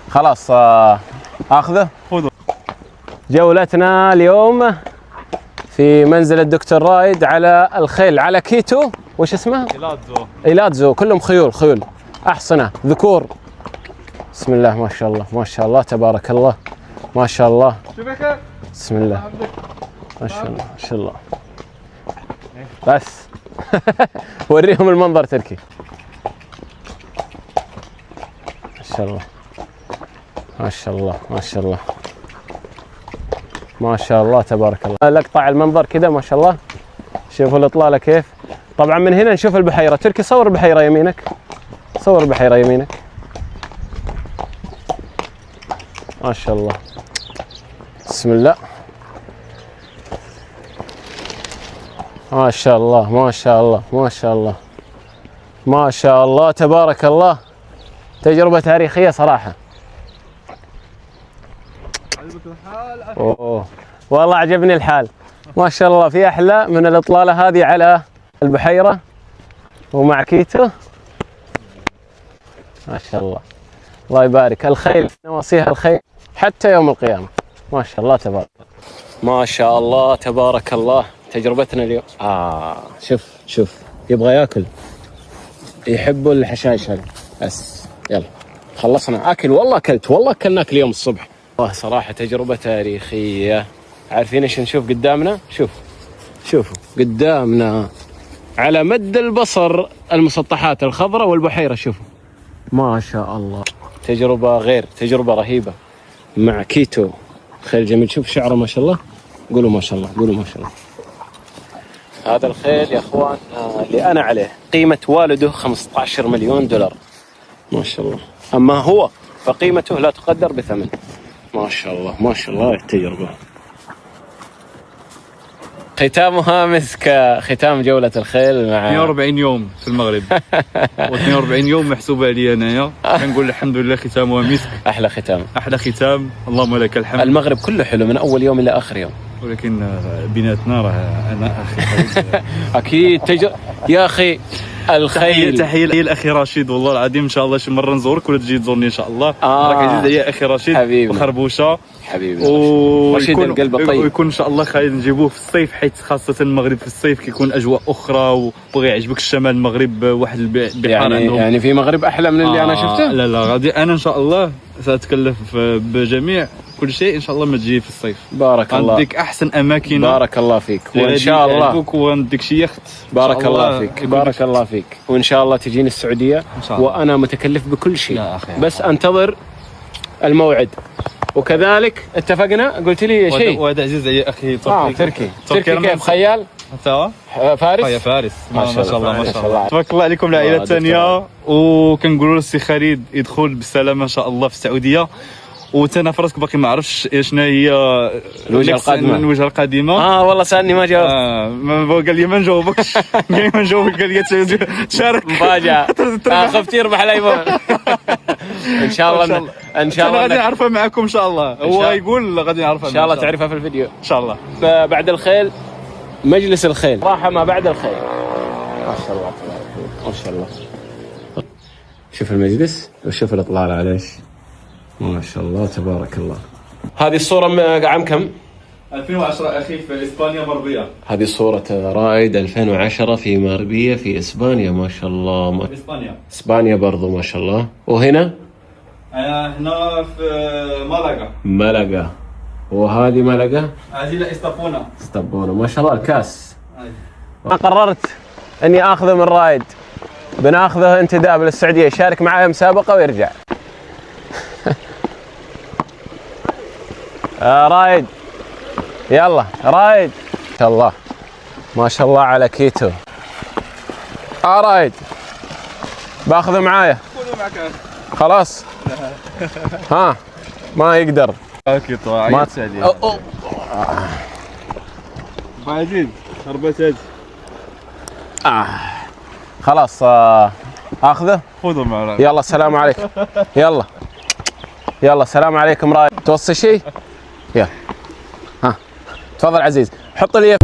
خلاص اخذه. خذه. جولتنا اليوم في منزل الدكتور رايد على الخيل، على كيتو. وش اسمه؟ إيلاتزو. كلهم خيول أحصنة ذكور. بسم الله ما شاء الله ما شاء الله تبارك الله ما شاء الله. بسم الله ما شاء الله ما شاء الله. بس وريهم المنظر تركي. ما شاء الله ما شاء الله ما شاء الله ما شاء الله تبارك الله. لقطع المنظر كذا ما شاء الله. شوفوا الإطلالة كيف. طبعا من هنا نشوف البحيرة. تركي صور البحيرة يمينك، صور البحيرة يمينك. ما شاء الله بسم الله ما شاء الله ما شاء الله ما شاء الله ما شاء الله تبارك الله. تجربة تاريخية صراحة. أوه. والله عجبني الحال ما شاء الله. في أحلى من الإطلالة هذه على البحيرة ومع كيتو. ما شاء الله الله يبارك. الخيل نواصيها الخيل حتى يوم القيامة. ما شاء الله تبارك الله ما شاء الله تبارك الله. تجربتنا اليوم شوف يبغى ياكل، يحبوا الحشائش هذه. بس يلا خلصنا اكل. والله اكلت، والله اكلناك اليوم الصبح. والله صراحة تجربة تاريخية. عارفين ايش نشوف قدامنا؟ شوفوا قدامنا على مد البصر المسطحات الخضراء والبحيرة. شوفوا ما شاء الله. تجربة غير تجربة رهيبة مع كيتو. خيل جميل. شوف شعره ما شاء الله. قولوا ما شاء الله قولوا ما شاء الله. هذا الخيل يا اخوان اللي انا عليه قيمة والده 15 مليون دولار. ما شاء الله. اما هو فقيمته لا تقدر بثمن. ما شاء الله ما شاء الله. التجربة ختامها مسك. ختام جولة الخيل مع 42 يوم في المغرب و42 يوم محسوبة علي انايا. كنقول الحمد لله ختامها مسك. احلى ختام احلى ختام. اللهم لك الحمد. المغرب كله حلو من اول يوم الى اخر يوم، ولكن بيناتنا راه انا اخي اكيد يا اخي الخيل. تحيه الاخي رشيد. والله العظيم ان شاء الله شي مره نزورك ولا تجي تزورني ان شاء الله. راك عزيز عليا اخي رشيد حبيبي وخربوشه حبيبي. رشيد القلب الطيب. ويكون ان شاء الله خالد نجيبوه في الصيف، حيت خاصه المغرب في الصيف كيكون اجواء اخرى وبغي يعجبك الشمال المغرب. واحد البحار عندهم يعني في مغرب احلى من اللي انا شفته. لا غادي انا ان شاء الله ساتكلف بجميع كل شيء ان شاء الله ما تجي في الصيف. بارك الله. غنديك احسن اماكن. بارك الله فيك وان شاء الله. ونديك شي يخت. بارك الله فيك بارك الله فيك. وان شاء الله تجيني السعوديه وانا متكلف بكل شيء. بس انتظر الموعد. وكذلك اتفقنا قلت لي شيء. وهذا عزيز علي اخي تركي كيف خيال؟ انت فارس ما شاء الله ما شاء الله تبارك الله عليكم العائله الثانيه. وكنقولوا للسي خالد يدخل بالسلامه ان شاء الله في السعوديه. وتنافرسك باقي ما عرفتش شنو هي الوجهه القادمه. والله سالني ما جاوبت. قال لي ما نجاوبكش. قال لي تشارك مفاجاه. خفت يربح الايفون. ان شاء الله ان شاء الله غادي نعرفها معكم ان شاء الله. هو يقول غادي نعرفها ان شاء الله. تعرفها في الفيديو ان شاء الله. بعد الخيل مجلس الخيل راحه ما بعد الخيل. ما شاء الله ما شاء الله. شوف المجلس وشوف الاطلال على ايش. ما شاء الله تبارك الله. هذه الصورة عام كم؟ 2010 أخي في إسبانيا مربية. هذه صورة رايد 2010 في ماربية في إسبانيا. ما شاء الله. إسبانيا برضو ما شاء الله. وهنا؟ أنا هنا في ملقا. وهذه ملقا؟ هذه إسطنبول. ما شاء الله. الكاس. أنا قررت أني آخذه من رايد. بناخذه انتداب للسعودية يشارك معايا مسابقة ويرجع. رايد يلا رايد. ما شاء الله ما شاء الله على كيتو. رايد باخذه معايا خلاص. ما يقدر. كيتو عيط سعدي بعدين هربت خلاص. اخذه. خذه معنا. يلا السلام عليكم. يلا السلام عليكم. رايد توصي شيء؟ يلا تفضل عزيز. حط لي